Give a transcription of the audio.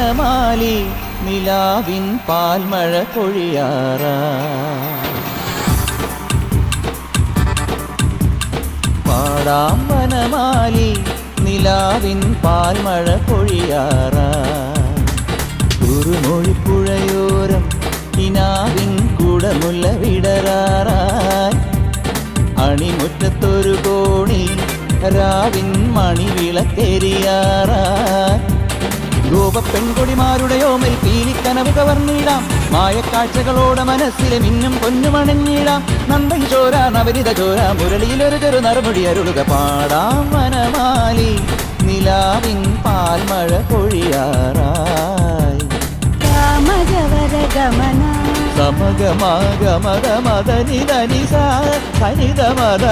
വനമാലി നിലാവിൻ പാൽമഴ പൊഴിയാറാ. പാടാം വനമാലി നിലാവിൻ പാൽമഴ പൊഴിയാറാ. കുറുമൊഴിപ്പുഴയോരം കിനാവിൻ കുടമുല്ല വിടരാറായി. അണിമുറ്റത്തൊരു കോണി രാവിൻ മണിവിളക്കെരിയാറായി. ഗോപപ്പെൺകൊടിമാരുടെ ഓമൽ പീലിക്കനവ് കവർന്നിടാം. മായക്കാഴ്ചകളോടെ മനസ്സിലെ മിന്നും പൊന്നുമണഞ്ഞിടാം. നന്ദൻ ചോര നവരിത ചോര മുരളിയിലൊരു ചെറു നറുമുടി അരുളുക. പാടാം വനമാലി നിലാവിൻ പാൽമഴ പൊഴിയാറായി. സമഗമഗമദ മദനിധ നിസ സനിധ മദ